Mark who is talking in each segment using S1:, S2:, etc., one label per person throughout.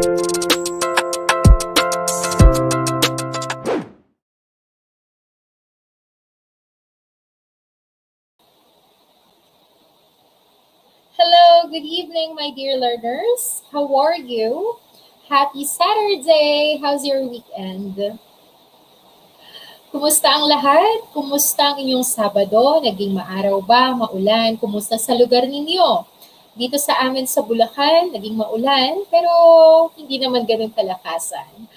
S1: Hello, good evening, my dear learners. How are you? Happy Saturday! How's your weekend? Kumusta ang lahat? Kumusta ang inyong Sabado? Naging maaraw ba? Maulan? Kumusta sa lugar ninyo? Dito sa amin sa Bulacan, naging maulan, pero hindi naman ganun kalakasan.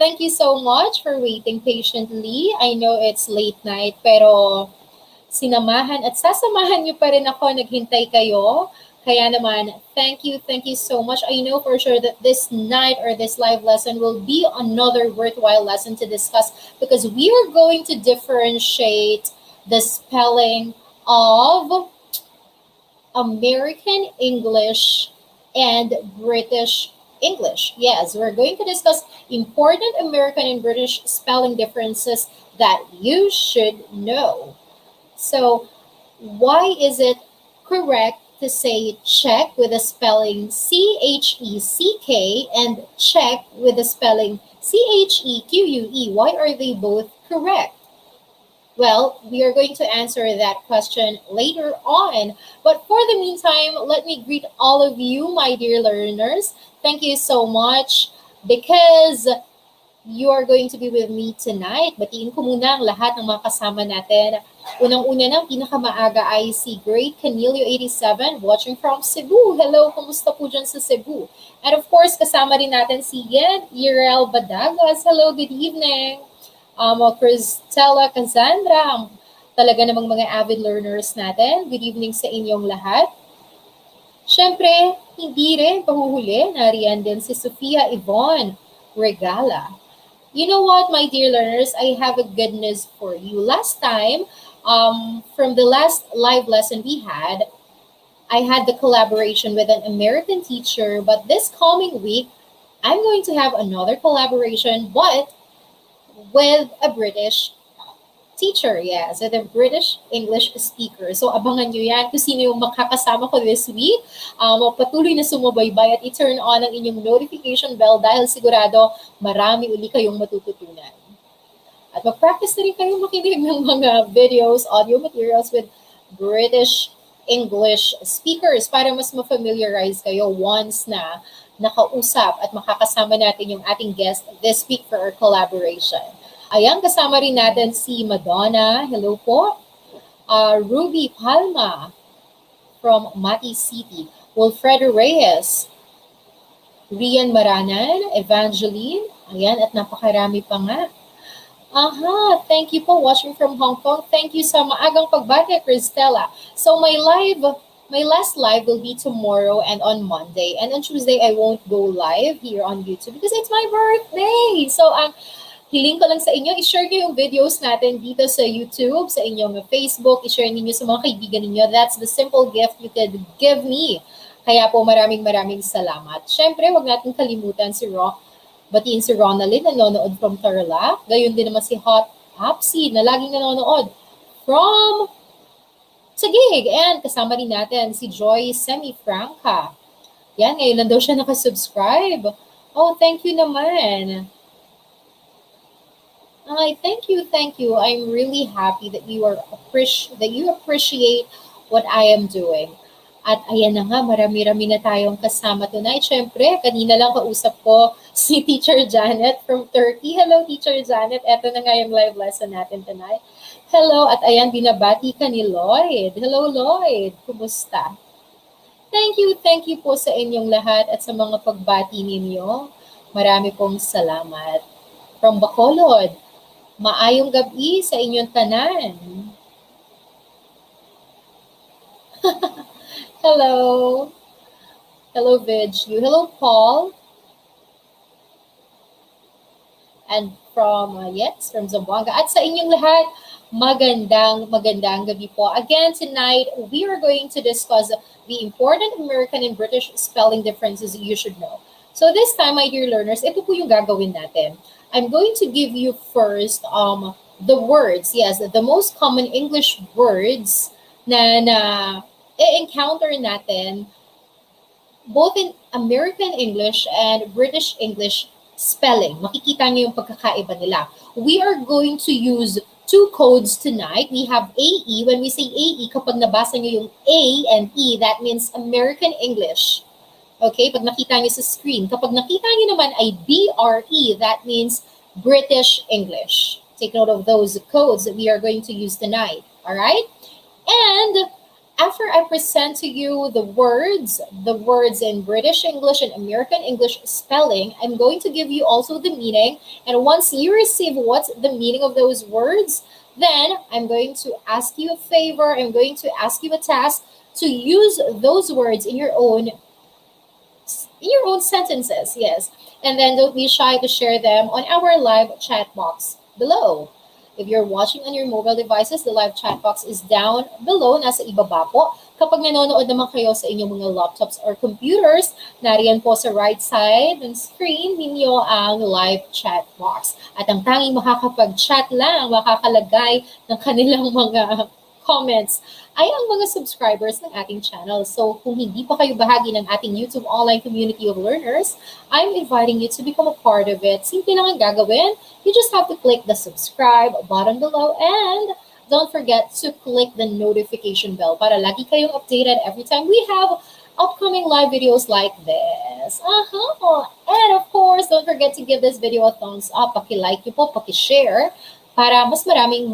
S1: Thank you so much for waiting patiently. I know it's late night, pero sinamahan at sasamahan niyo pa rin ako, naghintay kayo. Kaya naman, thank you so much. I know for sure that this night or this live lesson will be another worthwhile lesson to discuss because we are going to differentiate the spelling of American English and British English. Yes, we're going to discuss important American and British spelling differences that you should know. So, why is it correct to say check with the spelling C-H-E-C-K and check with the spelling C-H-E-Q-U-E? Why are they both correct? Well, we are going to answer that question later on. But for the meantime, let me greet all of you, my dear learners. Thank you so much because you are going to be with me tonight. Batiin ko muna ang lahat ng mga kasama natin. Unang-una ng pinakamaaga ay si Great Canilio 87 watching from Cebu. Hello, kumusta po dyan sa Cebu? And of course, kasama rin natin si Irel Badagas. Hello, good evening. Cristela Cassandra, talaga namang mga avid learners natin. Good evening sa inyong lahat. Siyempre, hindi rin pahuhuli. Nariyan din si Sofia Yvonne Regala. You know what, my dear learners, I have a good news for you. Last time, from the last live lesson we had, I had the collaboration with an American teacher, but this coming week, I'm going to have another collaboration, but with a British teacher, yes, with a British English speaker. So abangan nyo yan kung sino yung makakasama ko this week. Patuloy na sumubaybay at i-turn on ang inyong notification bell dahil sigurado marami uli kayong matututunan. At mag-practice na rin kayo makinig ng mga videos, audio materials with British English speakers para mas ma-familiarize kayo once na nakausap at makakasama natin yung ating guest this week for our collaboration. Ayan, kasama rin natin si Madonna. Hello po. Ruby Palma from Mati City. Wilfredo Reyes. Rian Maranan. Evangeline. Ayan, at napakarami pa nga. Aha, thank you po watching from Hong Kong. Thank you sa maagang pagbati, Cristela. So my last live will be tomorrow and on Monday. And on Tuesday, I won't go live here on YouTube because it's my birthday. So, hiling ko lang sa inyo, i-share nyo yung videos natin dito sa YouTube, sa inyong Facebook, i-share ninyo sa mga kaibigan ninyo. That's the simple gift you could give me. Kaya po maraming salamat. Siyempre, wag natin kalimutan si batiin si Ronaldin, nanonood from Tarlac. Gayon din naman si Hot Hapsi na laging nanonood from Taguig. And kasama rin natin si Joy Semifranca. Yan, ngayon lang daw siya nakasubscribe. Oh, thank you naman. Thank you. I'm really happy that you appreciate what I am doing. At ayan na nga, marami-rami na tayong kasama tonight. Siyempre, kanina lang kausap ko si Teacher Janet from Turkey. Hello, Teacher Janet. Eto na nga yung live lesson natin tonight. Hello, at ayan, binabati ka ni Lloyd. Hello, Lloyd. Kumusta? Thank you po sa inyong lahat at sa mga pagbati ninyo. Marami pong salamat. From Bacolod, maayong gabi sa inyong tanan. Hello. Hello, Vidge. Hello, Paul. And from Zamboanga. At sa inyong lahat, magandang gabi po. Again, tonight, we are going to discuss the important American and British spelling differences you should know. So this time, my dear learners, ito po yung gagawin natin. I'm going to give you first the words, yes, the most common English words na i-encounter natin both in American English and British English spelling. Makikita niyo yung pagkakaiba nila. We are going to use two codes tonight. We have AE. When we say AE, kapag nabasa niyo yung A and E, that means American English. Okay, pag nakita niyo sa screen. Kapag nakita niyo naman ay BRE, that means British English. Take note of those codes that we are going to use tonight. All right? And after I present to you the words in British English and American English spelling, I'm going to give you also the meaning. And once you receive what's the meaning of those words, then I'm going to ask you a favor. I'm going to ask you a task to use those words in your own sentences. Yes. And then don't be shy to share them on our live chat box below. If you're watching on your mobile devices, the live chat box is down below, nasa ibaba po. Kapag nanonood naman kayo sa inyong mga laptops or computers, nariyan po sa right side ng screen ninyo ang live chat box. At ang tanging makakapag-chat lang, makakalagay ng kanilang mga comments ay ang mga subscribers ng ating channel. So kung hindi pa kayo bahagi ng ating YouTube online community of learners, I'm inviting you to become a part of it. Simple lang ang gagawin. You just have to click the subscribe button below and don't forget to click the notification bell para lagi kayong updated every time we have upcoming live videos like this. And of course, don't forget to give this video a thumbs up. Paki-like nyo po, paki-share para mas maraming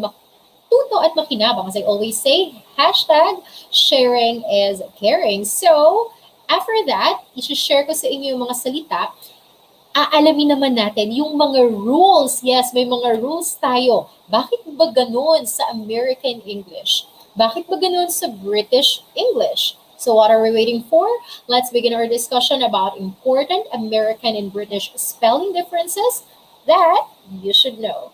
S1: tuto at makinabang. As I always say, hashtag sharing is caring. So, after that, i-share ko sa inyo yung mga salita. Aalamin naman natin yung mga rules. Yes, may mga rules tayo. Bakit ba ganun sa American English? Bakit ba ganun sa British English? So what are we waiting for? Let's begin our discussion about important American and British spelling differences that you should know.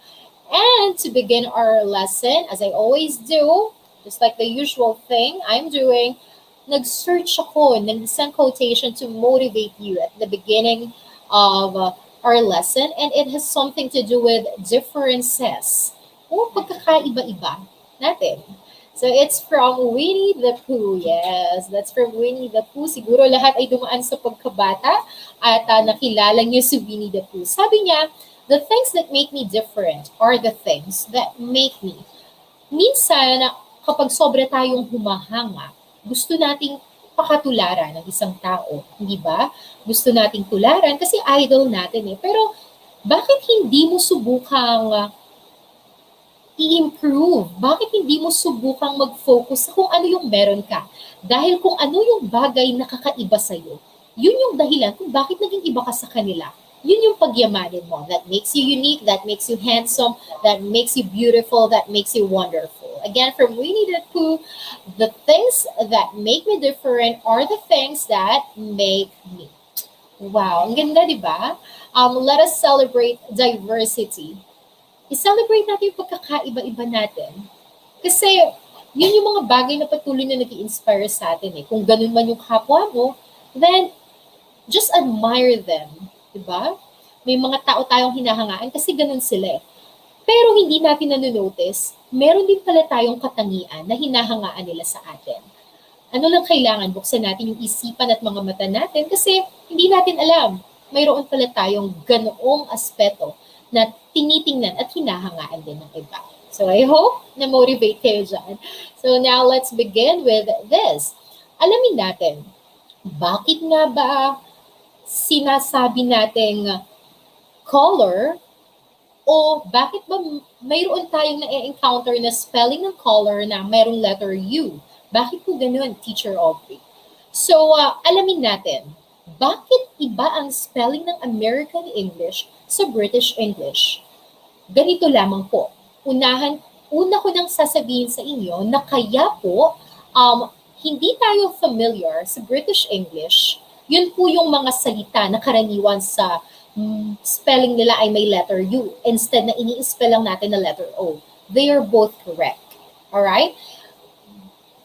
S1: And to begin our lesson, as I always do, just like the usual thing I'm doing, nag-search ako, nag-send quotation to motivate you at the beginning of our lesson. And it has something to do with differences. O pagkakaiba-iba natin. So it's from Winnie the Pooh. Yes, that's from Winnie the Pooh. Siguro lahat ay dumaan sa pagkabata at nakilala niyo si Winnie the Pooh. Sabi niya, the things that make me different are the things that make me. Minsan, kapag sobra tayong humahanga, gusto nating pakatularan ng isang tao, hindi ba? Gusto nating tularan kasi idol natin eh. Pero bakit hindi mo subukang i-improve? Bakit hindi mo subukang mag-focus sa kung ano yung meron ka? Dahil kung ano yung bagay na kakaiba sa'yo, yun yung dahilan kung bakit naging iba ka sa kanila. Yun yung pagyamanin mo. That makes you unique, that makes you handsome, that makes you beautiful, that makes you wonderful. Again, from Winnie the Pooh, the things that make me different are the things that make me. Wow, ang ganda, di ba? Let us celebrate diversity. I-celebrate natin yung pagkakaiba-iba natin. Kasi yun yung mga bagay na patuloy na nag-i-inspire sa atin eh. Kung ganun man yung kapwa mo, then just admire them. Diba? May mga tao tayong hinahangaan kasi ganun sila eh. Pero hindi natin nanonotice, meron din pala tayong katangian na hinahangaan nila sa atin. Ano lang kailangan? Buksan natin yung isipan at mga mata natin kasi hindi natin alam. Mayroon pala tayong ganoong aspeto na tinitingnan at hinahangaan din ng iba. So I hope na-motivate kayo dyan. So now let's begin with this. Alamin natin, bakit nga ba sinasabi nating color o bakit ba mayroon tayong na-encounter na spelling ng color na mayroong letter U? Bakit po ganun, Teacher Aubrey? So, alamin natin, bakit iba ang spelling ng American English sa British English? Ganito lamang po. Una ko nang sasabihin sa inyo na kaya po hindi tayo familiar sa British English. Yun po yung mga salita na karaniwan sa spelling nila ay may letter U. Instead na ini-spell lang natin na letter O. They are both correct. Alright?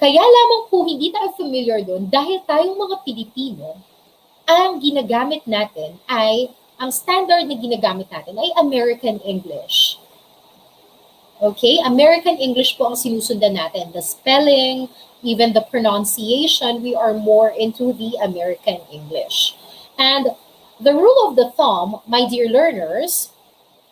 S1: Kaya lamang po hindi tayo familiar doon dahil tayong mga Pilipino, ang ginagamit natin ay, ang standard na ginagamit natin ay American English. Okay? American English po ang sinusundan natin. The spelling, even the pronunciation, we are more into the American English. And the rule of the thumb, my dear learners,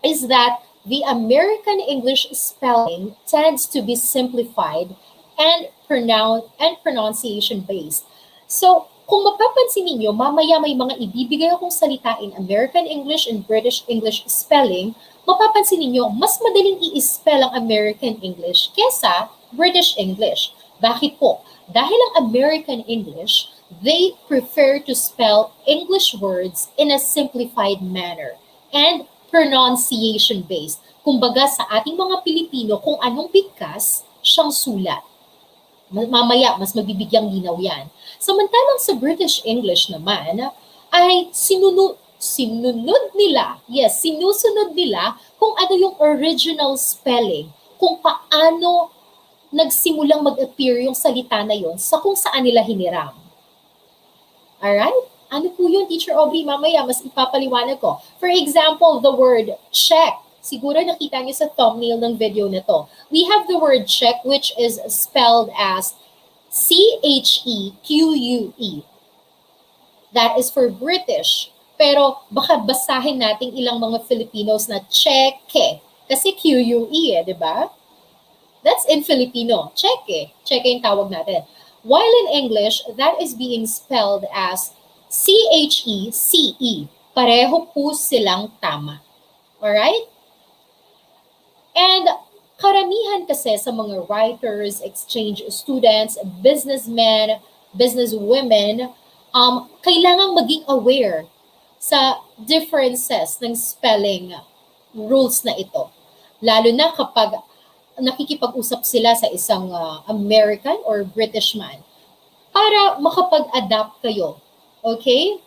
S1: is that the American English spelling tends to be simplified and pronunciation based. So, kung mapapansin niyo, mamaya may mga ibibigay akong salita in American English and British English spelling, mapapansin niyo, mas madaling i-spell ang American English kesa British English. Bakit po? Dahil ang American English, they prefer to spell English words in a simplified manner and pronunciation-based. Kumbaga sa ating mga Pilipino, kung anong bigkas, siyang sulat. Mamaya, mas mabibigyang linaw yan. Samantalang sa British English naman, ay sinusunod nila kung ano yung original spelling, kung paano nagsimulang mag-appear yung salita na yon sa kung saan nila hiniram. Alright? Ano po yun, Teacher Aubrey? Mamaya, mas ipapaliwanag ko. For example, the word check. Siguro nakita niyo sa thumbnail ng video na to. We have the word check, which is spelled as C-H-E-Q-U-E. That is for British. Pero baka basahin natin ilang mga Filipinos na cheque. Kasi Q-U-E di ba? That's in Filipino. Cheque. Cheque yung tawag natin. While in English, that is being spelled as C-H-E-C-E. Pareho po silang tama. Alright? And karamihan kasi sa mga writers, exchange students, businessmen, businesswomen, kailangang maging aware sa differences ng spelling rules na ito. Lalo na kapag nakikipag-usap sila sa isang American or British man para makapag-adapt kayo. Okay?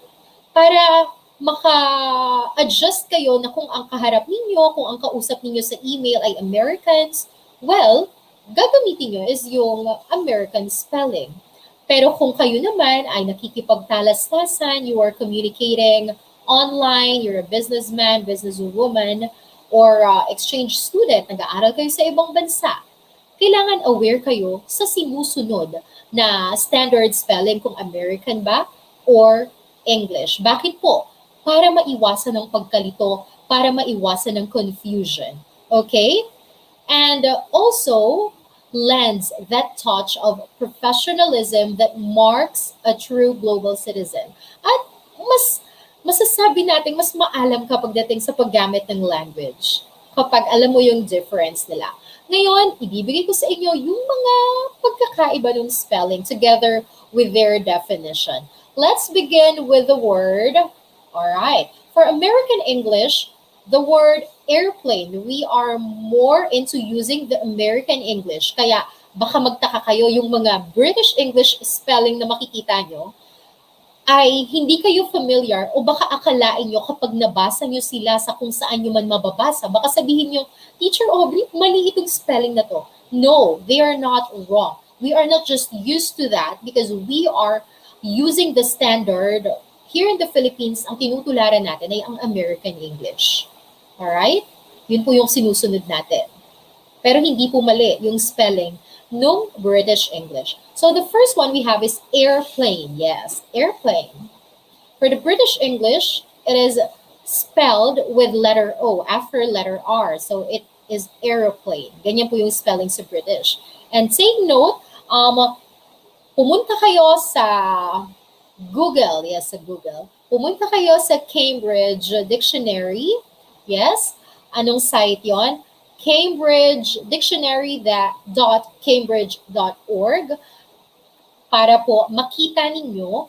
S1: Para maka-adjust kayo na kung ang kaharap ninyo, kung ang kausap ninyo sa email ay Americans, well, gagamitin nyo is yung American spelling. Pero kung kayo naman ay nakikipagtalastasan, you are communicating online, you're a businessman, businesswoman, or exchange student, nag-aaral kayo sa ibang bansa, kailangan aware kayo sa sinusunod na standard spelling kung American ba or English. Bakit po? Para maiwasan ng pagkalito, para maiwasan ng confusion. Okay? And also, lends that touch of professionalism that marks a true global citizen. At masasabi natin, mas maalam ka pagdating sa paggamit ng language. Kapag alam mo yung difference nila. Ngayon, ibibigay ko sa inyo yung mga pagkakaiba ng spelling together with their definition. Let's begin with the word. All right. For American English, the word airplane, we are more into using the American English. Kaya baka magtaka kayo yung mga British English spelling na makikita nyo ay hindi kayo familiar o baka akalain nyo kapag nabasa nyo sila sa kung saan nyo man mababasa. Baka sabihin nyo, Teacher Aubrey, mali itong spelling na to. No, they are not wrong. We are not just used to that because we are using the standard. Here in the Philippines, ang tinutularan natin ay ang American English. Alright? Yun po yung sinusunod natin. Pero hindi po mali yung spelling ng British English. So the first one we have is airplane. Yes, airplane. For the British English, it is spelled with letter O after letter R. So it is aeroplane. Ganyan po yung spelling sa British. And take note, pumunta kayo sa Google. Yes, sa Google. Pumunta kayo sa Cambridge Dictionary. Yes. Anong site yon? cambridgedictionary.cambridge.org para po makita ninyo.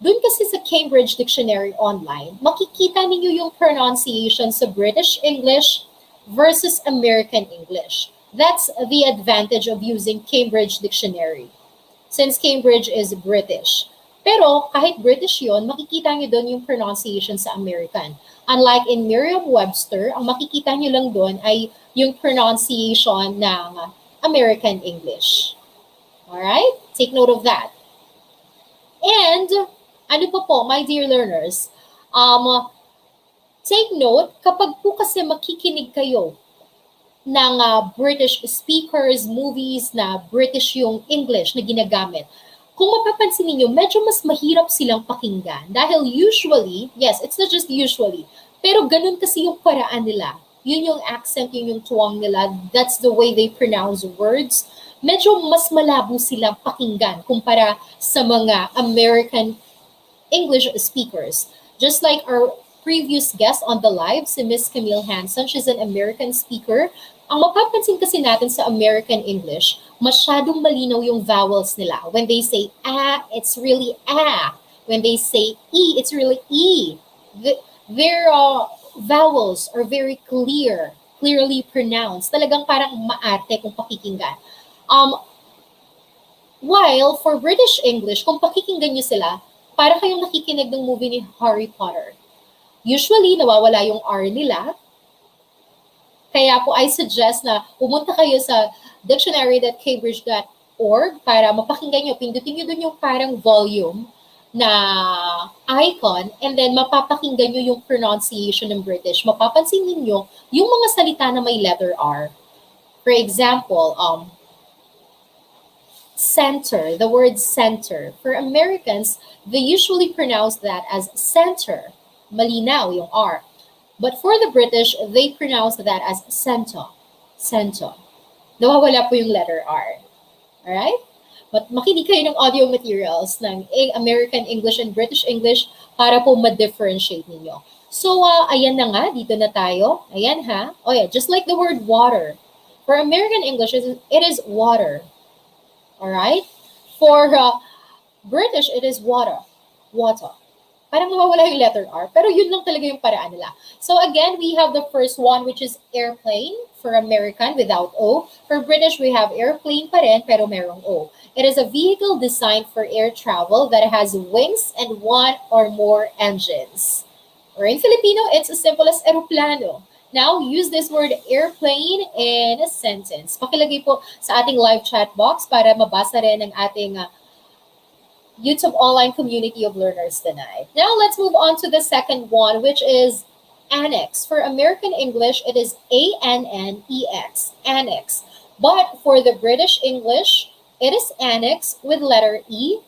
S1: Doon kasi sa Cambridge Dictionary online, makikita ninyo yung pronunciation sa British English versus American English. That's the advantage of using Cambridge Dictionary. Since Cambridge is British. Pero kahit British yon, makikita nyo doon yung pronunciation sa American. Unlike in Merriam-Webster, ang makikita nyo lang doon ay yung pronunciation ng American English. Alright? Take note of that. And, ano pa po, my dear learners, take note, kapag po kasi makikinig kayo ng British speakers, movies na British yung English na ginagamit, kung mapapansin niyo, medyo mas mahirap silang pakinggan. Dahil usually, yes, it's not just usually, pero ganun kasi yung paraan nila. Yun yung accent, yun yung tuwang nila. That's the way they pronounce words. Medyo mas malabo silang pakinggan kumpara sa mga American English speakers. Just like our previous guest on the live, si Miss Camille Hanson, she's an American speaker. Ang mapapansin kasi natin sa American English, masyadong malinaw yung vowels nila. When they say it's really a. When they say e, it's really e. Their vowels are very clear, clearly pronounced. Talagang parang maarte kung pakikinggan. While for British English, kung pakikinggan nyo sila, para kayong nakikinig ng movie ni Harry Potter. Usually, nawawala yung R nila. Kaya po, I suggest na pumunta kayo sa dictionary.cambridge.org para mapakinggan nyo. Pindutin nyo dun yung parang volume na icon and then mapapakinggan nyo yung pronunciation ng British. Mapapansin ninyo yung mga salita na may letter R. For example, center, the word center. For Americans, they usually pronounce that as center. Malinaw yung R. But for the British, they pronounce that as cento. Cento. Nawawala po yung letter R. Alright? But makinig kayo ng audio materials ng American English and British English para po ma-differentiate ninyo. So, ayan na nga. Dito na tayo. Ayan ha. Oh yeah, just like the word water. For American English, it is water. Alright? For British, it is water. Water. Parang nawawala yung letter R, pero yun lang talaga yung paraan nila. So again, we have the first one, which is airplane for American without O. For British, we have airplane pa rin, pero merong O. It is a vehicle designed for air travel that has wings and one or more engines. Or in Filipino, it's as simple as aeroplano. Now, use this word airplane in a sentence. Pakilagay po sa ating live chat box para mabasa rin ng ating YouTube online community of learners tonight. Now, let's move on to the second one, which is annex. For American English, it is A-N-N-E-X, annex. But for the British English, it is annex with letter E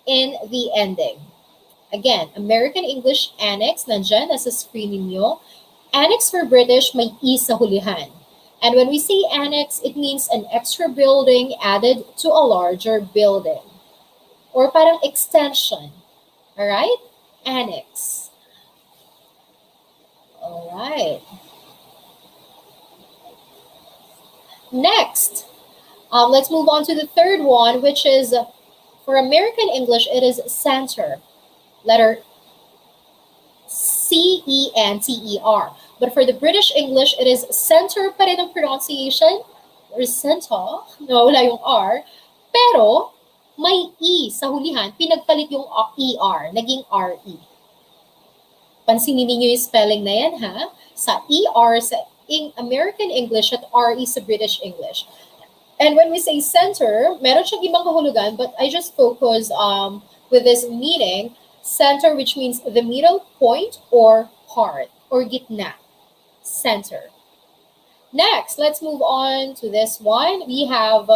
S1: in the ending. Again, American English annex, nandyan, nasa screen ninyo. Annex for British, may E sa hulihan. And when we say annex, it means an extra building added to a larger building. Or parang extension. Alright? Annex. Alright. Next, let's move on to the third one, which is, for American English, it is center. Letter C-E-N-T-E-R. But for the British English, it is center pa rin ang pronunciation, or center, nawala yung R, pero may E sa hulihan, pinagpalit yung ER, naging RE. Pansinin niyo yung spelling na yan, ha? Sa ER sa American English at RE sa British English. And when we say center, meron siyang ibang kahulugan, but I just focus with this meaning, center, which means the middle point or part, or gitna. Center. Next, let's move on to this one. We have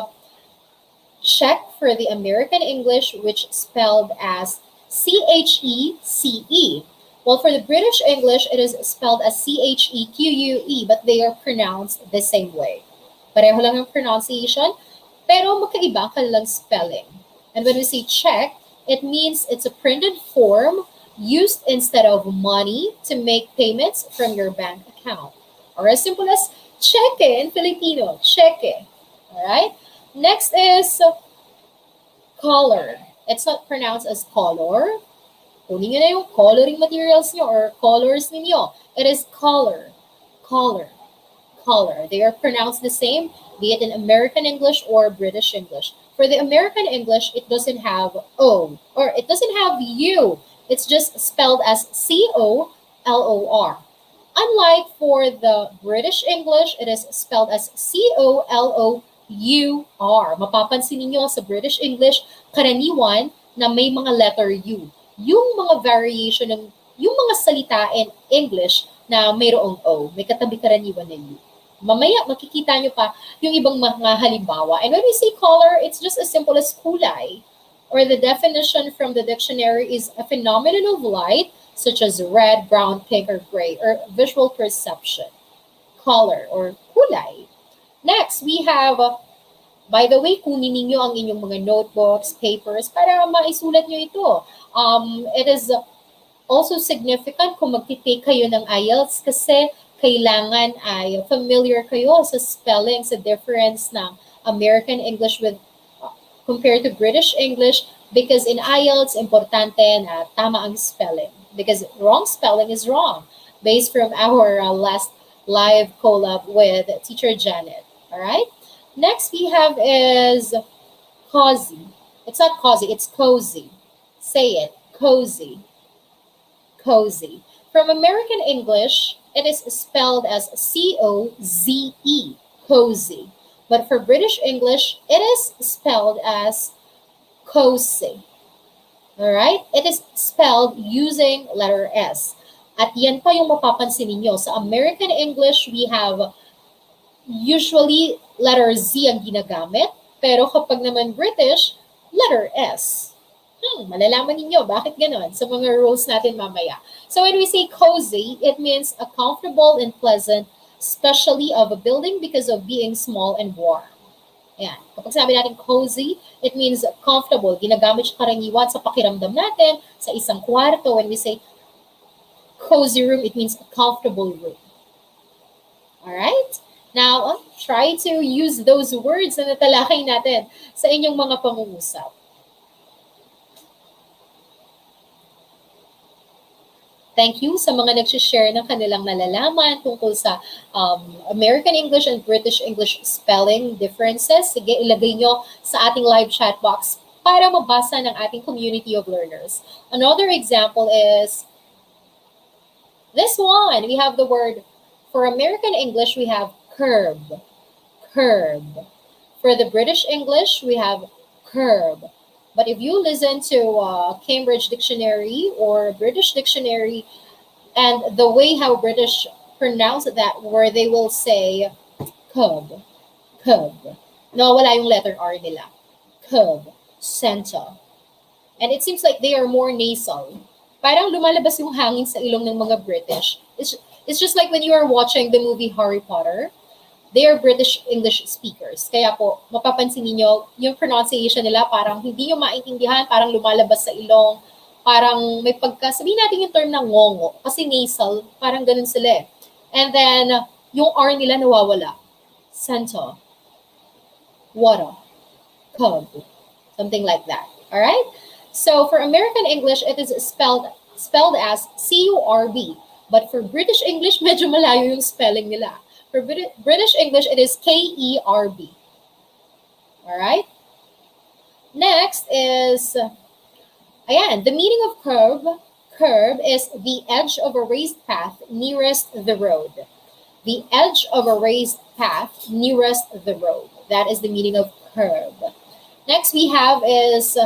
S1: check for the American English, which spelled as C-H-E-C-E. Well, for the British English, it is spelled as C-H-E-Q-U-E, but they are pronounced the same way. Pareho lang yung pronunciation, pero magkaiba ang kanilang spelling. And when we say check, it means it's a printed form used instead of money to make payments from your bank account. Or as simple as cheque in Filipino, cheque. Alright? Next is color. It's not pronounced as color. Kunin nyo na yung coloring materials nyo or colors ninyo. It is color. Color. Color. They are pronounced the same, be it in American English or British English. For the American English, it doesn't have O, or it doesn't have U. It's just spelled as C-O-L-O-R. Unlike for the British English, it is spelled as C-O-L-O-U-R. Mapapansin niyo sa British English, karaniwan na may mga letter U. Yung mga variation ng, yung mga salita in English na mayroong O, may katabi karaniwan na U. Mamaya, makikita nyo pa yung ibang mga halimbawa. And when we say color, it's just as simple as kulay. Or the definition from the dictionary is a phenomenon of light, such as red, brown, pink, or gray, or visual perception. Color or kulay. Next, we have, by the way, kunin ninyo ang inyong mga notebooks, papers, para maisulat nyo ito. It is also significant kung magtitake kayo ng IELTS kasi kailangan ay familiar kayo sa spelling, sa difference ng American English with compared to British English, because in IELTS, importante na tama ang spelling. Because wrong spelling is wrong, based from our last live collab with Teacher Janet. All right? Next we have is cozy. It's not cozy, it's cozy. Say it, cozy. Cozy. From American English, it is spelled as C-O-Z-E, cozy. But for British English, it is spelled as cozy. Alright? It is spelled using letter S. At yan pa yung mapapansin ninyo. Sa American English, we have usually letter Z ang ginagamit. Pero kapag naman British, letter S. Malalaman ninyo bakit ganon sa mga rules natin mamaya. So when we say cozy, it means a comfortable and pleasant, especially of a building because of being small and warm. Ayan. Kapag sabi natin cozy, it means comfortable. Ginagamit siya karaniwan sa pakiramdam natin sa isang kwarto. When we say cozy room, it means a comfortable room. Alright? Now, try to use those words na natalakay natin sa inyong mga pangungusap. Thank you sa mga nag-share ng kanilang nalalaman tungkol sa American English and British English spelling differences. Sige, ilagay nyo sa ating live chat box para mabasa ng ating community of learners. Another example is this one. We have the word, for American English, we have curb. Curb. For the British English, we have curb. But if you listen to Cambridge Dictionary or British Dictionary, and the way how British pronounce that word, they will say cub, cub. No, wala yung letter R nila. Cub, center. And it seems like they are more nasal. Parang lumalabas yung hangin sa ilong ng mga British. It's just like when you are watching the movie Harry Potter. They are British English speakers. Kaya po, mapapansin niyo yung pronunciation nila parang hindi nyo maintindihan, parang lumalabas sa ilong, parang may pagka, sabihin natin yung term ng ngongo, kasi nasal, parang ganun sila eh. And then, yung R nila nawawala. Center, water, cub, something like that. Alright? So, for American English, it is spelled as C-U-R-B. But for British English, medyo malayo yung spelling nila. For British English, it is K-E-R-B. All right? Next is, ayan, the meaning of curb. Curb is the edge of a raised path nearest the road. The edge of a raised path nearest the road. That is the meaning of curb. Next we have is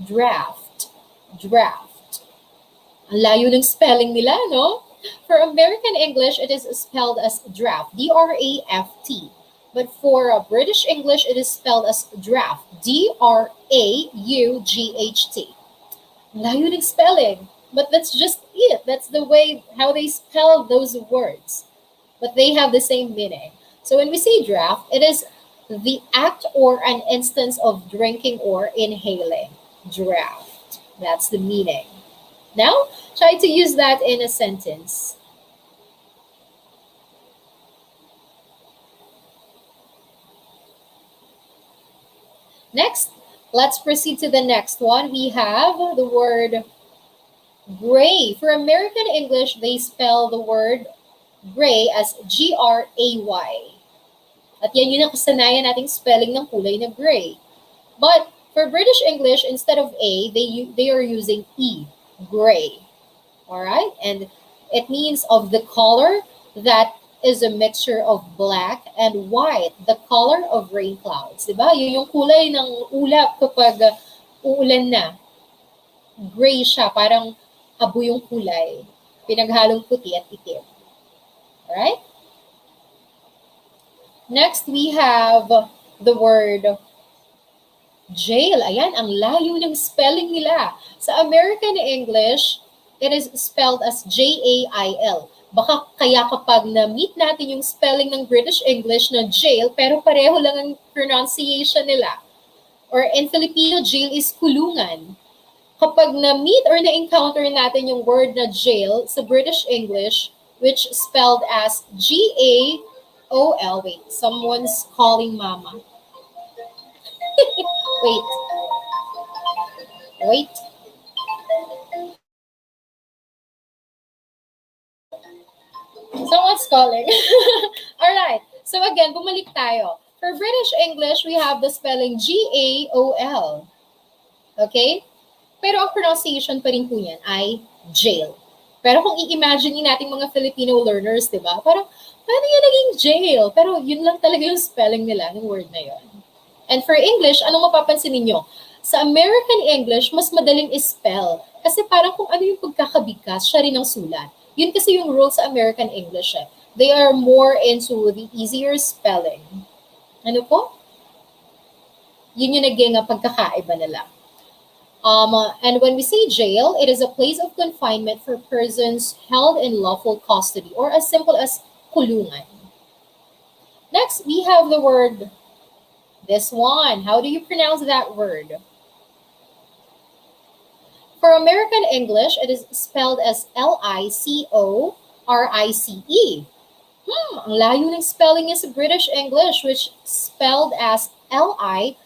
S1: draft. Draft. Ang layo ng spelling nila, no? For American English, it is spelled as draft, D-R-A-F-T. But for British English, it is spelled as draft, D-R-A-U-G-H-T. Layo ng spelling, but that's just it. That's the way how they spell those words. But they have the same meaning. So when we say draft, it is the act or an instance of drinking or inhaling. Draft. That's the meaning. Now, try to use that in a sentence. Next, let's proceed to the next one. We have the word gray. For American English, they spell the word gray as G-R-A-Y. At yan yung nakasanayan nating spelling ng kulay na gray. But for British English, instead of A, they are using E. Gray. All right? And it means of the color that is a mixture of black and white, the color of rain clouds. Diba? Yun yung kulay ng ulap kapag uulan na. Gray siya, parang habo yung kulay. Pinaghalong puti at itim. All right? Next, we have the word jail. Ayan, ang layo ng spelling nila. Sa American English, it is spelled as Jail. Baka kaya kapag na-meet natin yung spelling ng British English na jail, pero pareho lang ang pronunciation nila. Or in Filipino, jail is kulungan. Kapag na-meet or na-encounter natin yung word na jail sa British English, which spelled as Gaol. Wait, someone's calling mama. Wait. Wait. Someone's calling. All right. So again, bumalik tayo. For British English, we have the spelling Gaol. Okay? Pero ang pronunciation pa rin po yan ay jail. Pero kung i-imagine natin mga Filipino learners, di ba? Parang, paano yan naging jail? Pero yun lang talaga yung spelling nila ng word na yun. And for English, anong mapapansin ninyo? Sa American English, mas madaling i-spell. Kasi parang kung ano yung pagkakabigkas, siya rin ang sulat. Yun kasi yung rule sa American English eh. They are more into the easier spelling. Ano po? Yun yung naging pagkakaiba nila. And when we say jail, it is a place of confinement for persons held in lawful custody or as simple as kulungan. Next, we have the word, this one. How do you pronounce that word? For American English, it is spelled as Licorise. Ang layo ng spelling niya sa British English, which spelled as Liquorice.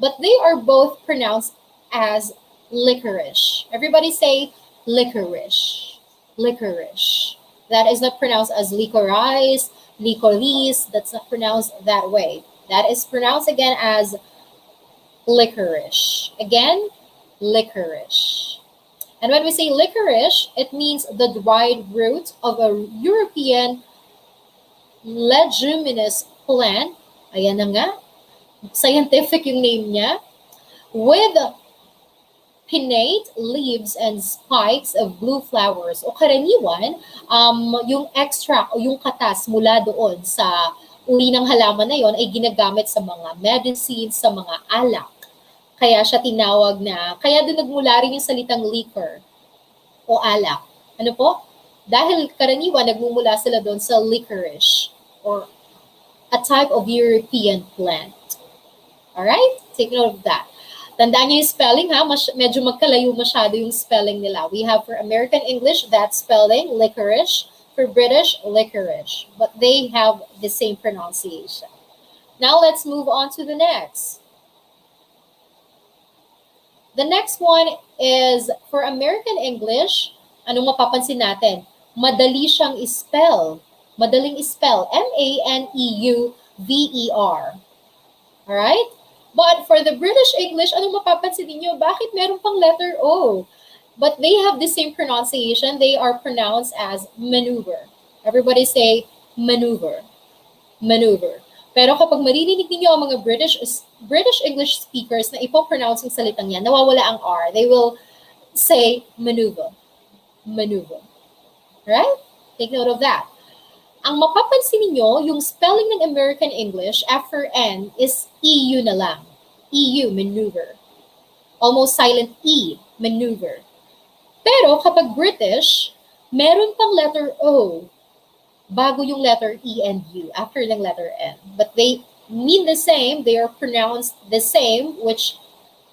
S1: But they are both pronounced as licorice. Everybody say licorice. Licorice. That is not pronounced as licorice, licorice. That's not pronounced that way. That is pronounced again as licorice. Again, licorice. And when we say licorice, it means the dried root of a European leguminous plant. Ayan na nga. Scientific yung name niya, with pinnate leaves and spikes of blue flowers. O karaniwan, yung extract o yung katas mula doon sa uri ng halaman na yon ay ginagamit sa mga medicines, sa mga alak. Kaya siya tinawag na, kaya doon nagmula rin yung salitang liquor o alak. Ano po? Dahil karaniwan, nagmumula sila doon sa licorice or a type of European plant. Alright? Take note of that. Tandaan niyo yung spelling ha, medyo magkalayo masyado yung spelling nila. We have for American English, that spelling, licorice. For British, licorice. But they have the same pronunciation. Now let's move on to the next. The next one is for American English, anong mapapansin natin? Madali siyang i-spell. Madaling i-spell. Maneuver. Alright? But for the British English, anong mapapansin niyo? Bakit meron pang letter O? But they have the same pronunciation. They are pronounced as maneuver. Everybody say maneuver. Maneuver. Pero kapag maririnig niyo ang mga British English speakers na ipo-pronounce yung salitang yan, nawawala ang R. They will say maneuver. Maneuver. Right? Take note of that. Ang mapapansin niyo, yung spelling ng American English after N is EU na lang. EU, maneuver. Almost silent E, maneuver. Pero kapag British, meron pang letter O bago yung letter E and U after ng letter N. But they mean the same, they are pronounced the same, which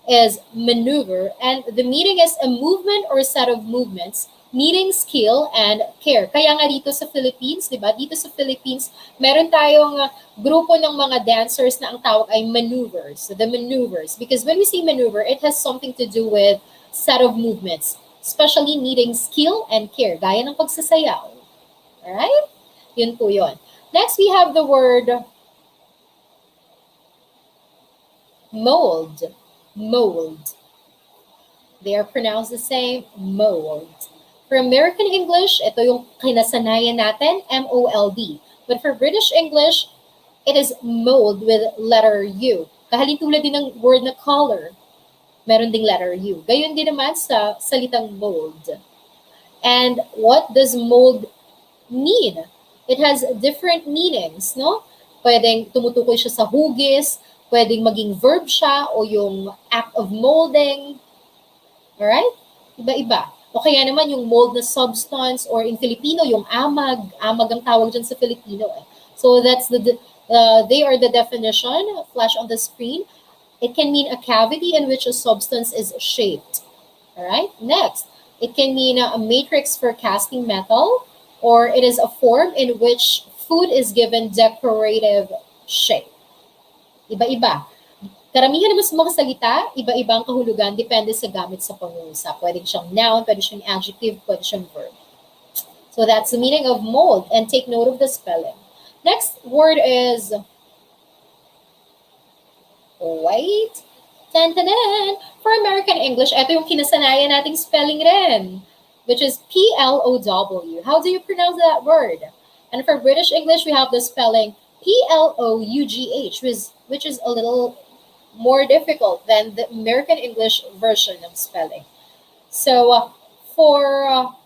S1: is maneuver. And the meaning is a movement or set of movements needing skill and care. Kaya nga dito sa Philippines, di ba? Dito sa Philippines, meron tayong grupo ng mga dancers na ang tawag ay maneuvers. So the maneuvers. Because when we say maneuver, it has something to do with set of movements, especially needing skill and care, gaya ng pagsasayaw. Alright? Yun po yun. Next, we have the word mold. Mold. They are pronounced the same, mold. For American English, ito yung kinasanayan natin, M-O-L-D. But for British English, it is mold with letter U. Kahalintulad din ng word na color, meron ding letter U. Gayon din naman sa salitang mold. And what does mold mean? It has different meanings, no? Pwedeng tumutukoy siya sa hugis, pwedeng maging verb siya o yung act of molding. Alright? Iba-iba. O kaya naman yung mold na substance or in Filipino, yung amag. Amag ang tawag dyan sa Filipino. Eh. So they are the definition, flash on the screen. It can mean a cavity in which a substance is shaped. Alright? Next, it can mean a matrix for casting metal, or it is a form in which food is given decorative shape. Iba-iba. Karamihan naman sa mga salita, iba-ibang kahulugan, depende sa gamit sa pangungusap. Pwede siyang noun, pwede siyang adjective, pwede siyang verb. So that's the meaning of mold, and take note of the spelling. Next word is, wait, tan-tanan. For American English, ito yung kinasanayan nating spelling rin, which is P-L-O-W. How do you pronounce that word? And for British English, we have the spelling P-L-O-U-G-H, which is a little more difficult than the American English version of spelling. So for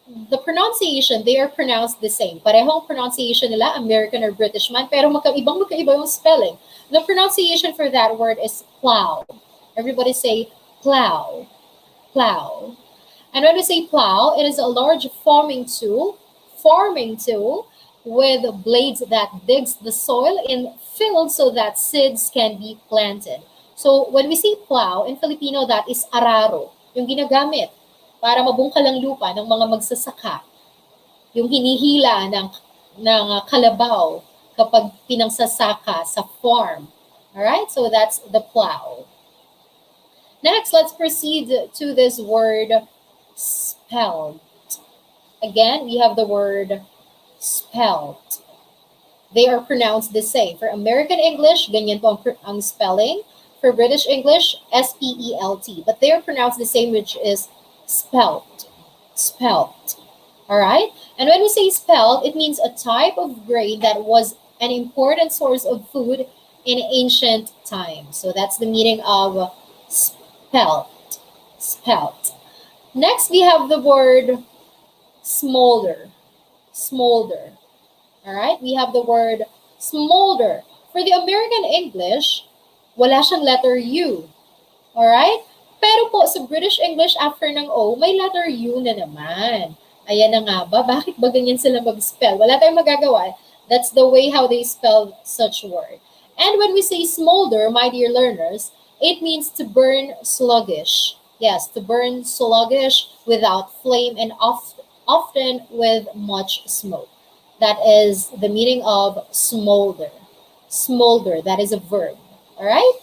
S1: the pronunciation, they are pronounced the same. Parehong pronunciation nila, American or British man, pero magkaiba yung spelling. The pronunciation for that word is plow. Everybody say plow, plow. And when we say plow, it is a large farming tool with blades that digs the soil in fields so that seeds can be planted. So when we say plow, in Filipino, that is araro, yung ginagamit para mabungkal ang lupa ng mga magsasaka. Yung hinihila ng kalabaw kapag pinangsasaka sa farm. Alright, so that's the plow. Next, let's proceed to this word spelled. Again, we have the word spelled. They are pronounced the same. For American English, ganyan po ang spelling. For British English, S-P-E-L-T. But they are pronounced the same, which is spelt. Spelt. Alright? And when we say spelt, it means a type of grain that was an important source of food in ancient times. So that's the meaning of spelt. Spelt. Next, we have the word smolder. Smolder. Alright? We have the word smolder. For the American English, wala siyang letter U. Alright? Pero po, sa British English, after ng O, may letter U na naman. Ayan na nga ba? Bakit ba ganyan sila mag-spell? Wala tayong magagawa. That's the way how they spell such word. And when we say smolder, my dear learners, it means to burn sluggish. Yes, to burn sluggish without flame and often with much smoke. That is the meaning of smolder. Smolder, that is a verb. All right?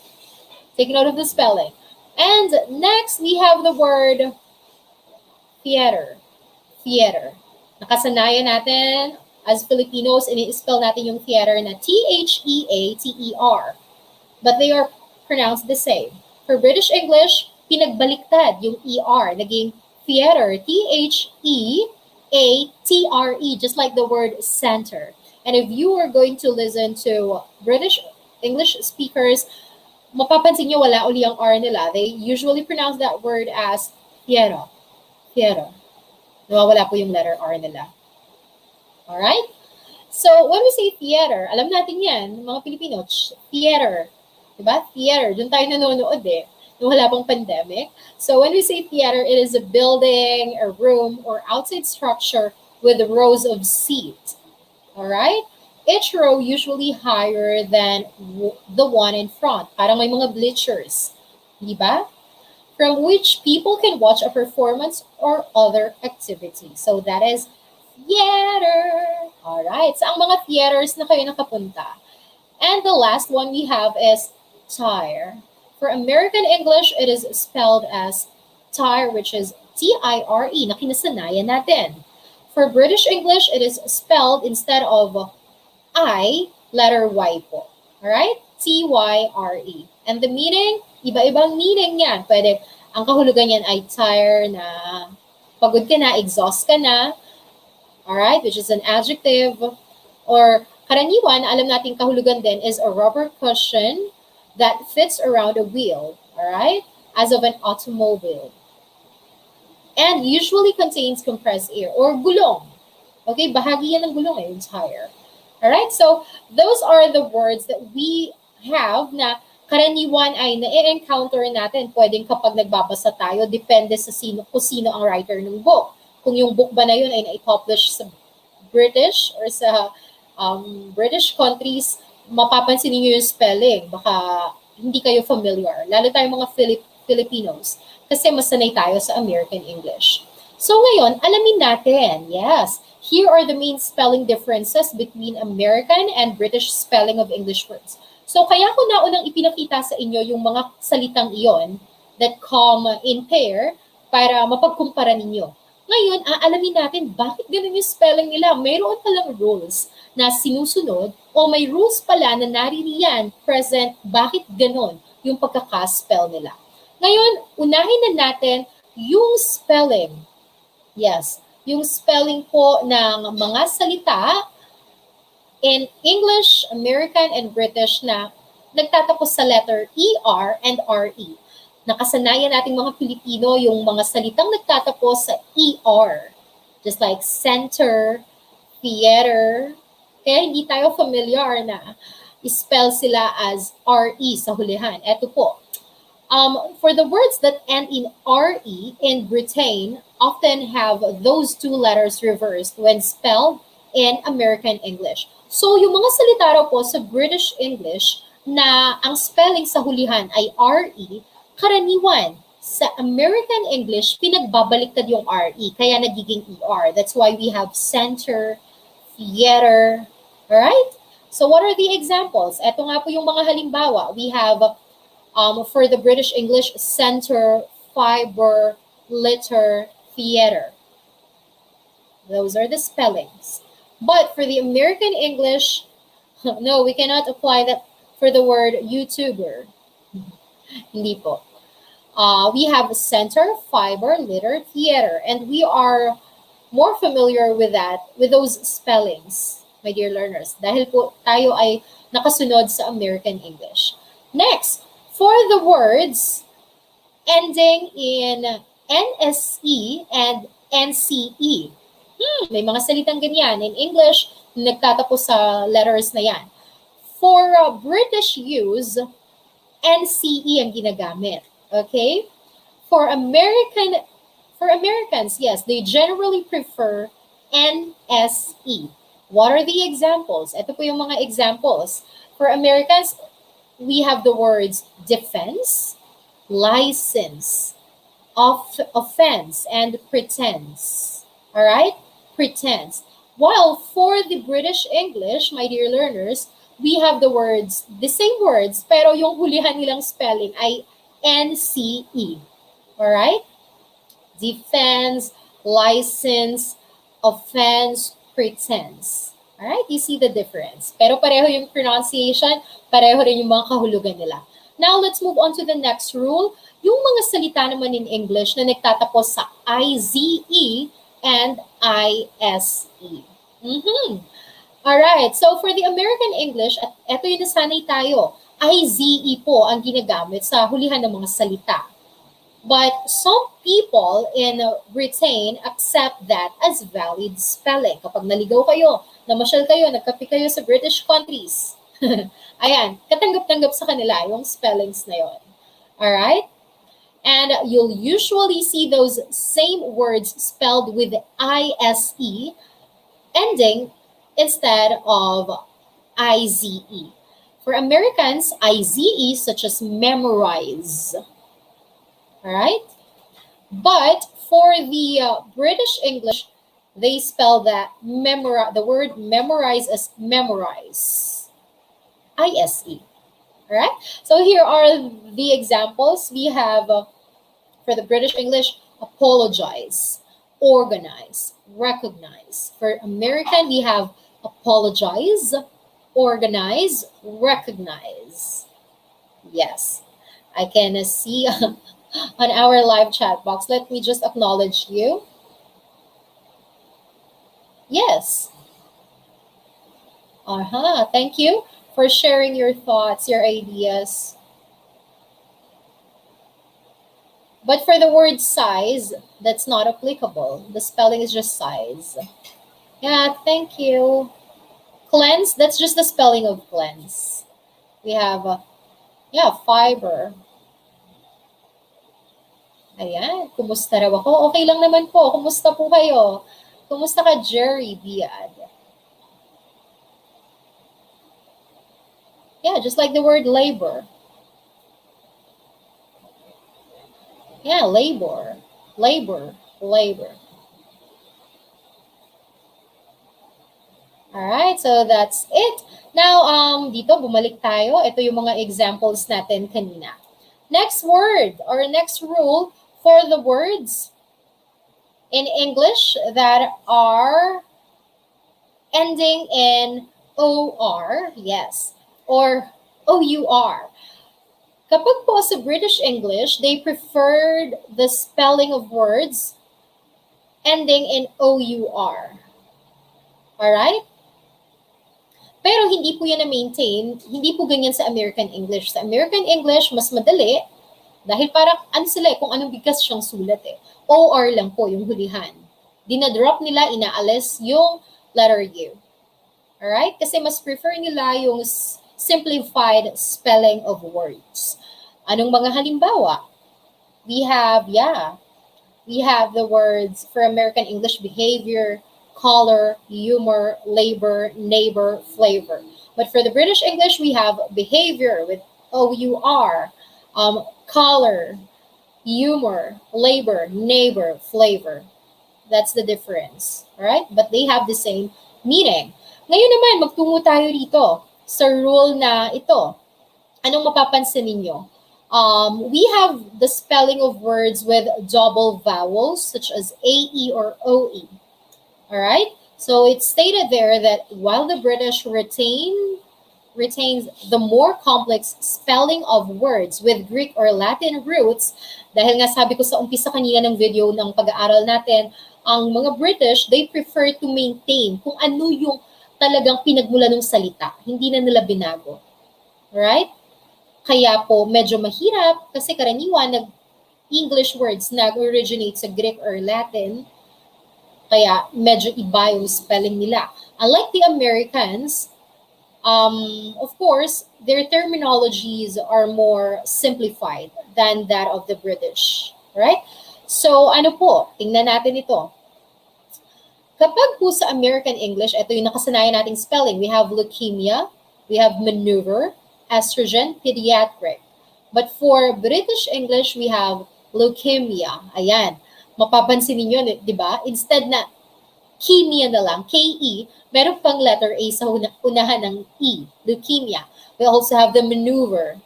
S1: Take note of the spelling. And next, we have the word theater. Theater. Nakasanayan natin, as Filipinos, ini-spell natin yung theater na T-H-E-A-T-E-R. But they are pronounced the same. For British English, pinagbaliktad yung E-R, naging theater, T-H-E-A-T-R-E, just like the word center. And if you are going to listen to British English speakers, mapapansin nyo wala uli ang R nila. They usually pronounce that word as theater. Theater. Nawawala po yung letter R nila. Alright? So, when we say theater, alam natin yan, mga Pilipino, theater. Diba? Theater. Doon tayo nanonood eh. Nung wala pang pandemic. So, when we say theater, it is a building, a room, or outside structure with rows of seats. Alright? Each row usually higher than the one in front. Parang may mga bleachers. Diba? From which people can watch a performance or other activity. So that is theater. Alright. So ang mga theaters na kayo nakapunta. And the last one we have is tire. For American English, it is spelled as tire, which is T-I-R-E, na kinasanayan natin. For British English, it is spelled instead of I, letter Y po. Alright? T-Y-R-E. And the meaning, iba-ibang meaning yan. Pwede, ang kahulugan yan ay tire na pagod ka na, exhaust ka na. Alright? Which is an adjective. Or karaniwan, alam natin kahulugan din is a rubber cushion that fits around a wheel. Alright? As of an automobile. And usually contains compressed air or gulong. Okay, bahagi yan ng gulong eh, entire. Alright, so those are the words that we have na karaniwan ay na-encounter natin. Pwedeng kapag nagbabasa tayo, depende sa kung sino ang writer ng book. Kung yung book ba na yun ay na-publish sa British or sa British countries, mapapansin niyo yung spelling. Baka hindi kayo familiar. Lalo tayong mga Filipinos kasi masanay tayo sa American English. So ngayon, alamin natin, yes, here are the main spelling differences between American and British spelling of English words. So kaya ko naunang ipinakita sa inyo yung mga salitang iyon that come in pair para mapagkumpara ninyo. Ngayon, aalamin natin bakit ganun yung spelling nila. Mayroon palang rules na sinusunod o may rules pala na naririyan present bakit ganun yung pagkakaspell nila. Ngayon, unahin na natin yung spelling. Yes, yung spelling po ng mga salita in English, American, and British na nagtatapos sa letter ER and RE. Nakasanayan nating mga Pilipino yung mga salitang nagtatapos sa ER. Just like center, theater. Kaya hindi tayo familiar na spell sila as RE sa hulihan. Ito po. For the words that end in RE in Britain often have those two letters reversed when spelled in American English. So yung mga salita raw po sa British English na ang spelling sa hulihan ay RE, karaniwan sa American English, pinagbabaliktad yung RE, kaya nagiging ER. That's why we have center, theater, alright? So what are the examples? Ito nga po yung mga halimbawa. We have, for the British English, center, fiber, litter, theater. Those are the spellings. But for the American English, no, we cannot apply that for the word YouTuber. Hindi po. We have center, fiber, litter, theater, and we are more familiar with that, with those spellings, my dear learners, dahil po tayo ay nakasunod sa American English. Next, for the words ending in NSE and NCE. May mga salitang ganyan in English, nagtatapos sa letters na yan. For British use, NCE ang ginagamit. Okay? For Americans, yes, they generally prefer NSE. What are the examples? Ito po yung mga examples. For Americans, we have the words defense, license, offense, and pretense. All right? Pretense. While for the British English, my dear learners, we have the words, the same words, pero yung hulihan nilang spelling ay NCE. Alright? Defense, license, offense, pretense. Alright? You see the difference. Pero pareho yung pronunciation, pareho rin yung mga kahulugan nila. Now, let's move on to the next rule. Yung mga salita naman in English na nagtatapos sa IZE and ISE. Alright, so for the American English, at eto yung nasanay tayo, IZE po ang ginagamit sa hulihan ng mga salita. But some people in Britain accept that as valid spelling. Kapag naligaw kayo, namasyal kayo, nagkape kayo sa British countries, ayan, katanggap-tanggap sa kanila yung spellings na yon. Alright? And you'll usually see those same words spelled with ISE ending instead of IZE. For Americans, IZE such as memorize. Alright? But for the British English, they spell that the word memorize as memorize. ISE. Alright? So here are the examples. We have, for the British English, apologize, organize, recognize. For American, we have apologize, organize, recognize. Yes, I can see on our live chat box. Let me just acknowledge you. Yes. Thank you for sharing your thoughts, your ideas. But for the word size, that's not applicable. The spelling is just size. Yeah, thank you. Cleanse, that's just the spelling of cleanse. We have, yeah, fiber. Ayan, kumusta raw ako? Okay lang naman po. Kumusta po kayo? Kumusta ka, Jerry Diad? Yeah, just like the word labor. Yeah, labor. Labor. Labor. Alright, so that's it. Now, dito, bumalik tayo. Ito yung mga examples natin kanina. Next word or next rule for the words in English that are ending in OR, yes, or OUR. Kapag po sa British English, they preferred the spelling of words ending in OUR. Alright? Pero hindi po yan na-maintain, hindi po ganyan sa American English. Sa American English, mas madali, dahil parang ano sila kung anong bigkas siyang sulat OR lang po yung hulihan. Dinadrop nila, inaalis yung letter U. Alright? Kasi mas prefer nila yung simplified spelling of words. Anong mga halimbawa? We have the words for American English: behavior, color, humor, labor, neighbor, flavor. But for the British English, we have behavior with OUR, color, humor, labor, neighbor, flavor. That's the difference. Alright? But they have the same meaning. Ngayon naman, magtungo tayo dito sa rule na ito. Anong mapapansin ninyo? We have the spelling of words with double vowels, such as AE or OE. Alright? So it's stated there that while the British retains the more complex spelling of words with Greek or Latin roots, dahil nga sabi ko sa umpisa kanina ng video ng pag-aaral natin, ang mga British, they prefer to maintain kung ano yung talagang pinagmula ng salita. Hindi na nila binago. Right? Kaya po medyo mahirap kasi karaniwan English words nag-originate sa Greek or Latin, kaya medyo iba yung spelling nila. Unlike the Americans, of course, their terminologies are more simplified than that of the British. Right? So ano po, tingnan natin ito. Kapag po sa American English, ito yung nakasanayan nating spelling. We have leukemia, we have maneuver, estrogen, pediatric. But for British English, we have leukemia. Ayan. Mapapansin ninyo, di ba? Instead na chemia na lang, K-E, meron pang letter A sa unahan ng E, leukemia. We also have the maneuver.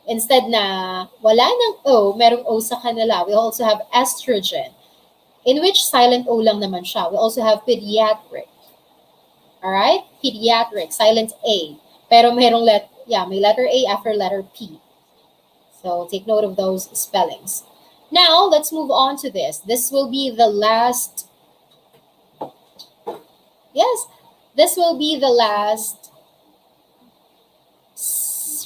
S1: Instead na wala ng O, merong O sa kanila. We also have estrogen, in which silent O lang naman siya. We also have pediatric. Alright? Pediatric, silent A. Pero merong may letter A after letter P. So take note of those spellings. Now, let's move on to this. This will be the last. Yes, this will be the last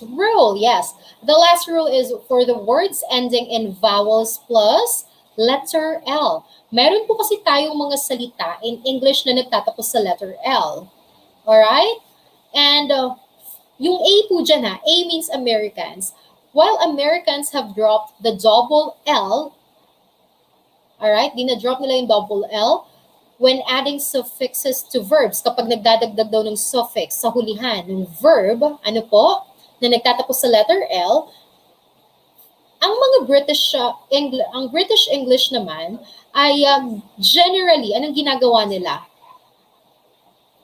S1: rule. Yes, the last rule is for the words ending in vowels plus letter L. Meron po kasi tayong mga salita in English na nagtatapos sa letter L. Alright? And yung A po dyan A means Americans. While Americans have dropped the double L, alright, dinadrop nila yung double L when adding suffixes to verbs. Kapag nagdadagdag daw ng suffix sa hulihan ng verb, ano po, na nagtatapos sa letter L, ang mga ang British English naman ay generally, anong ginagawa nila?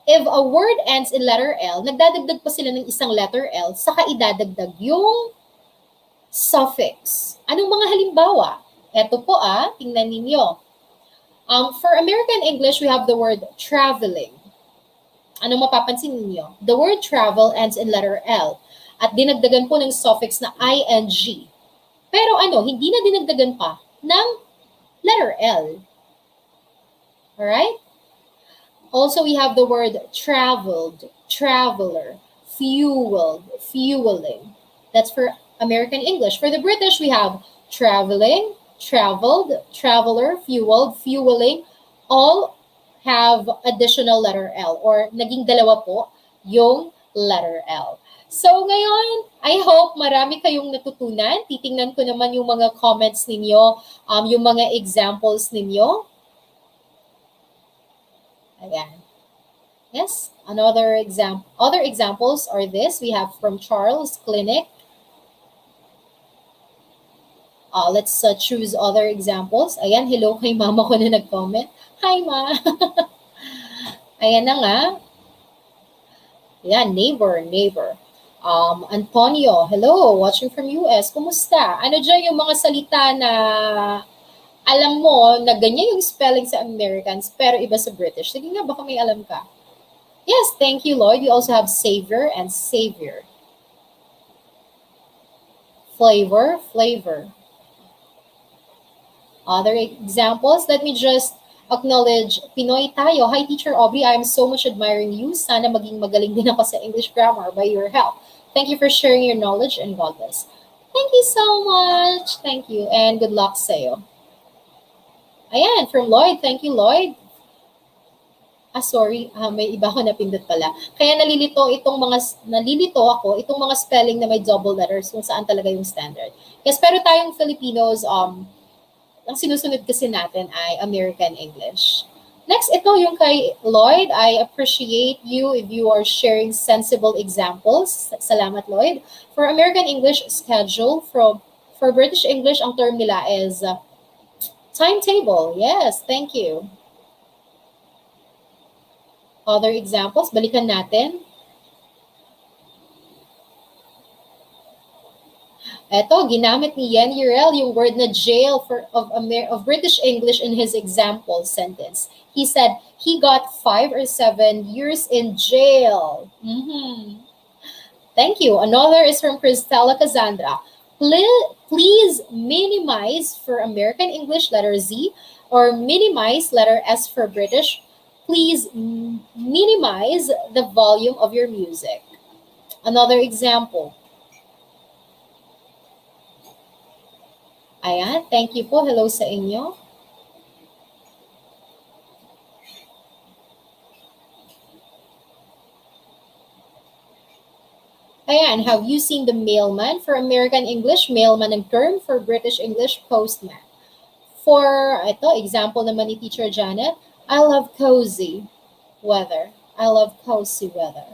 S1: If a word ends in letter L, nagdadagdag pa sila ng isang letter L, saka idadagdag yung suffix. Anong mga halimbawa? Ito po tingnan ninyo. For American English, we have the word traveling. Anong mapapansin ninyo? The word travel ends in letter L. At dinagdagan po ng suffix na ing. Pero hindi na dinagdagan pa ng letter L. Alright? Also, we have the word traveled, traveler, fueled, fueling. That's for American English. For the British, we have traveling, traveled, traveler, fueled, fueling, all have additional letter L or naging dalawa po yung letter L. So ngayon, I hope marami kayong natutunan. Titingnan ko naman yung mga comments ninyo, yung mga examples ninyo. Ayan. Yes, other examples are this. We have from Charles Clinic. Let's choose other examples. Ayan, hello kay mama ko na nag-comment. Hi, ma! Ayan na nga. Ayan, neighbor. Antonio, hello, watching from US. Kumusta? Ano dyan yung mga salita na alam mo na ganyan yung spelling sa Americans pero iba sa British? Sige nga, baka may alam ka. Yes, thank you, Lloyd. We also have savior and savior. Flavor. Other examples, let me just acknowledge Pinoy tayo. Hi, Teacher Aubrey. I am so much admiring you. Sana maging magaling din ako sa English grammar by your help. Thank you for sharing your knowledge and God bless. Thank you so much. Thank you and good luck sa'yo. Ayan, from Lloyd. Thank you, Lloyd. Sorry, may iba ko napindot pala. Kaya nalilito ako itong mga spelling na may double letters kung saan talaga yung standard. Yes, pero tayong Filipinos, ang sinusunod kasi natin ay American English. Next, ito yung kay Lloyd. I appreciate you if you are sharing sensible examples. Salamat, Lloyd. For American English schedule, for British English, ang term nila is timetable. Yes, thank you. Other examples, balikan natin. Eto, ginamit ni Yen Urel yung word na jail of British English in his example sentence. He said he got 5 or 7 years in jail. Thank you. Another is from Cristela Cassandra. Please minimize for American English letter Z or minimize letter S for British. Please minimize the volume of your music. Another example. Ayan, thank you po. Hello sa inyo. Ayan, have you seen the mailman? For American English, mailman ang term. For British English, postman. For, ito, example naman ni Teacher Janet, I love cozy weather. I love cozy weather.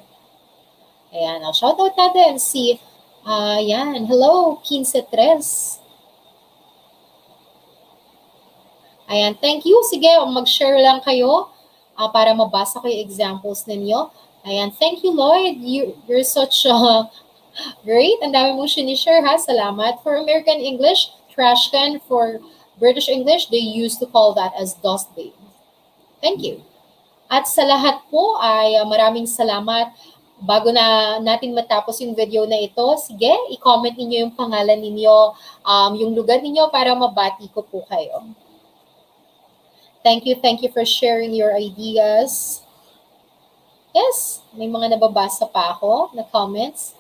S1: Ayan, I'll shout out natin si, ayan, hello, 15-3. Ayan, thank you. Sige, mag-share lang kayo para mabasa ko yung examples ninyo. Ayan, thank you, Lloyd. You're such great. Ang dami mong sinishare, ha? Salamat. For American English, trash can. For British English, they used to call that as dustbin. Thank you. At sa lahat po ay maraming salamat. Bago na natin matapos yung video na ito, sige, i-comment ninyo yung pangalan ninyo, yung lugar ninyo para mabati ko po kayo. Thank you for sharing your ideas. Yes, may mga nababasa pa ako na comments.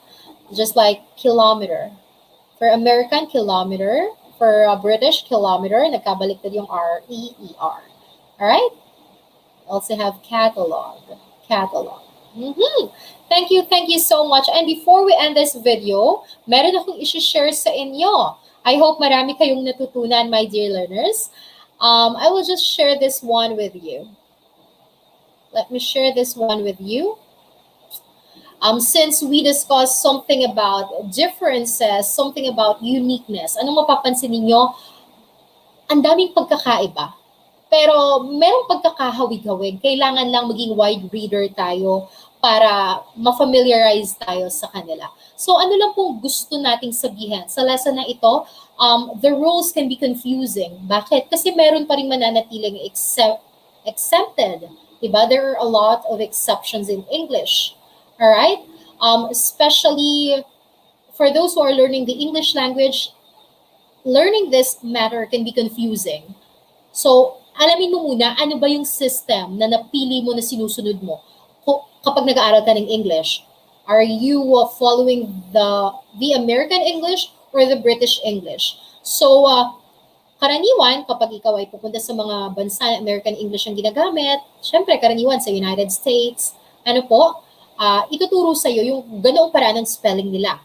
S1: Just like kilometer. For American, kilometer. For British, kilometer. Nagkabaliktad yung R-E-E-R. Alright? Also have catalog. Thank you so much. And before we end this video, meron akong i-share sa inyo. I hope marami kayong natutunan, my dear learners. I will just share this one with you. Let me share this one with you. Since we discussed something about differences, something about uniqueness, anong mapapansin ninyo? Ang daming pagkakaiba. Pero merong pagkakahawig-hawig. Kailangan lang maging wide reader tayo para ma-familiarize tayo sa kanila. So ano lang pong gusto nating sabihin? Sa lesson na ito, the rules can be confusing. Bakit? Kasi meron pa rin mananatiling exempted. Diba? There are a lot of exceptions in English. Alright? Especially for those who are learning the English language, learning this matter can be confusing. So, alamin mo muna, ano ba yung system na napili mo na sinusunod mo kapag nag-aaral ka ng English? Are you following the American English or the British English? So, Karaniwan, kapag ikaw ay pupunta sa mga bansa na American English ang ginagamit, syempre karaniwan sa United States, ano po, ituturo sa iyo yung ganoong paraan ng spelling nila.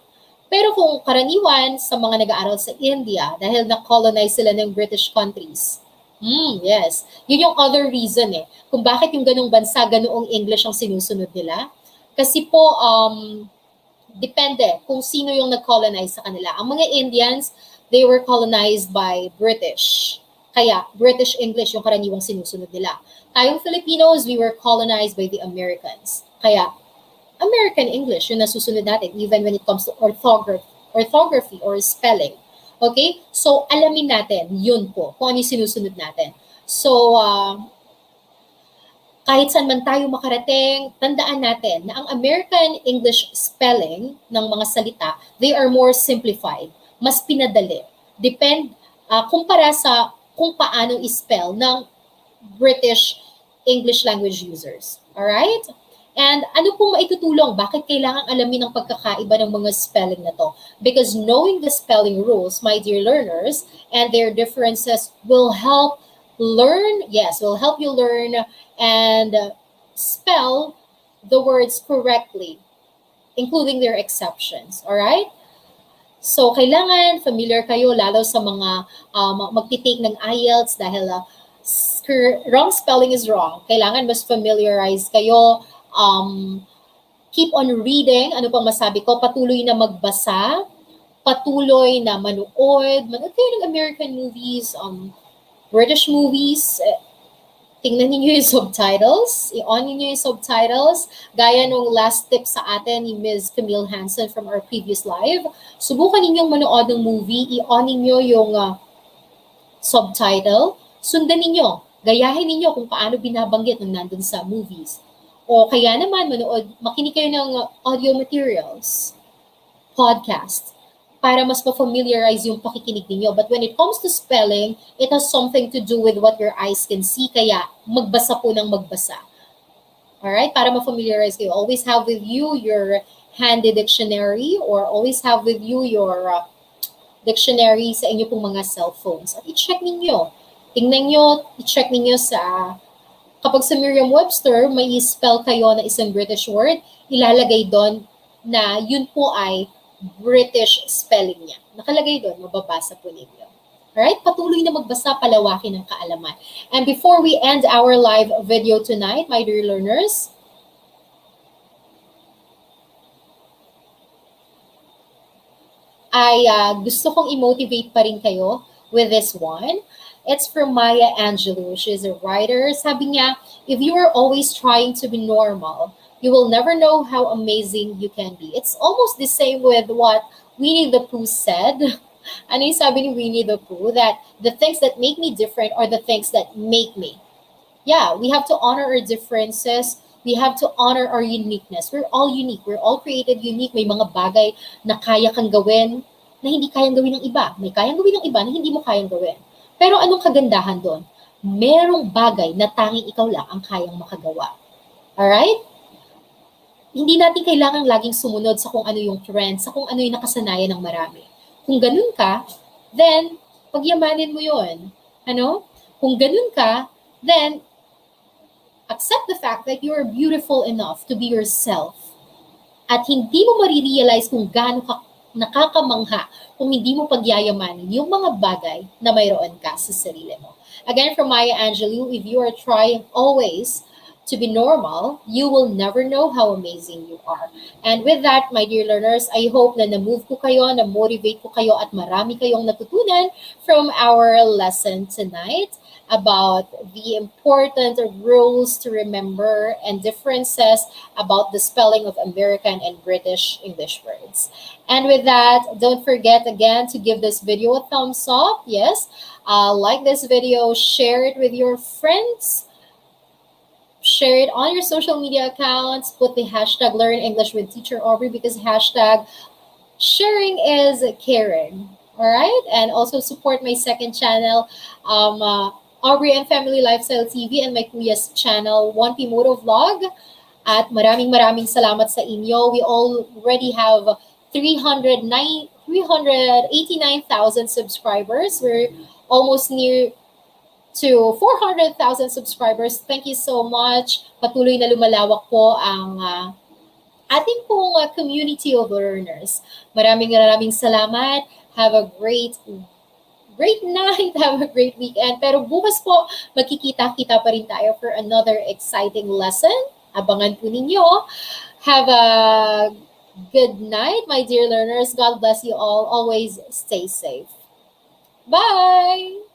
S1: Pero kung karaniwan sa mga nag-aaral sa India, dahil na-colonize sila ng British countries, yes. Yun yung other reason kung bakit yung ganong bansa, ganoong English ang sinusunod nila. Kasi po, depende kung sino yung nag-colonize sa kanila. Ang mga Indians, they were colonized by British. Kaya, British English yung karaniwang sinusunod nila. Tayong Filipinos, we were colonized by the Americans. Kaya, American English yung nasusunod natin even when it comes to orthography or spelling. Okay? So, alamin natin yun po, kung ano yung sinusunod natin. So, kahit saan man tayo makarating, tandaan natin na ang American English spelling ng mga salita, they are more simplified, mas pinadali. Kumpara sa kung paano i-spell ng British English language users. Alright? And ano pong maitutulong? Bakit kailangan alamin ang pagkakaiba ng mga spelling na to? Because knowing the spelling rules, my dear learners, and their differences will help you learn and spell the words correctly, including their exceptions. All right? So, kailangan familiar kayo lalo sa mga magtitake ng IELTS dahil wrong spelling is wrong. Kailangan mas familiarize kayo. Keep on reading. Ano pang masabi ko? Patuloy na magbasa. Patuloy na manood. Manood kayo ng American movies, British movies. Tingnan niyo yung subtitles. I-on niyo yung subtitles. Gaya nung last tip sa atin ni Ms. Camille Hansen from our previous live. Subukan ninyong manood ng movie. I-on niyo yung subtitle. Sundan niyo. Gayahin niyo kung paano binabanggit ng nandun sa movies. O kaya naman makinig kayo ng audio materials, podcast, para mas ma-familiarize yung pakikinig ninyo. But when it comes to spelling, it has something to do with what your eyes can see. Kaya magbasa po ng magbasa. Alright? Para ma-familiarize kayo. Always have with you your handy dictionary or always have with you your dictionary sa inyo pong mga cellphones. At i-check ninyo. Tingnan nyo, i-check ninyo kapag sa Merriam-Webster, may spell kayo na isang British word, ilalagay doon na yun po ay British spelling niya. Nakalagay doon, mababasa po ninyo. Alright? Patuloy na magbasa, palawakin ng kaalaman. And before we end our live video tonight, my dear learners, ay gusto kong i-motivate pa rin kayo with this one. It's from Maya Angelou. She's a writer. Sabi niya, if you are always trying to be normal, you will never know how amazing you can be. It's almost the same with what Winnie the Pooh said. Ano yung sabi ni Winnie the Pooh? That the things that make me different are the things that make me. Yeah, we have to honor our differences. We have to honor our uniqueness. We're all unique. We're all created unique. May mga bagay na kaya kang gawin na hindi kayang gawin ng iba. May kayang gawin ng iba na hindi mo kayang gawin. Pero anong kagandahan doon? Merong bagay na tanging ikaw lang ang kayang makagawa. Alright? Hindi natin kailangan laging sumunod sa kung ano yung trend, sa kung ano yung nakasanayan ng marami. Kung ganun ka, then, pagyamanin mo yun. Ano? Kung ganun ka, then, accept the fact that you're beautiful enough to be yourself. At hindi mo marirealize kung gaano ka nakakamangha kung hindi mo pagyayamanin yung mga bagay na mayroon ka sa sarili mo. Again, from Maya Angelou, if you are trying always to be normal, you will never know how amazing you are. And with that, my dear learners, I hope na na-move ko kayo, na-motivate ko kayo at marami kayong natutunan from our lesson tonight about the important rules to remember and differences about the spelling of American and British English words. And with that, don't forget again to give this video a thumbs up. Yes, like this video, share it with your friends, share it on your social media accounts, put the hashtag Learn English with Teacher Aubrey because hashtag sharing is caring. All right, and also support my second channel, Aubrey and Family Lifestyle TV, and my Kuya's channel, 1P Moto Vlog. At maraming salamat sa inyo. We already have 389,000 subscribers. We're almost near to 400,000 subscribers. Thank you so much. Patuloy na lumalawak po ang ating pong community of learners. Maraming maraming salamat. Have a great night. Have a great weekend. Pero bukas po, magkikita-kita pa rin tayo for another exciting lesson. Abangan po ninyo. Have a good night, my dear learners. God bless you all. Always stay safe. Bye!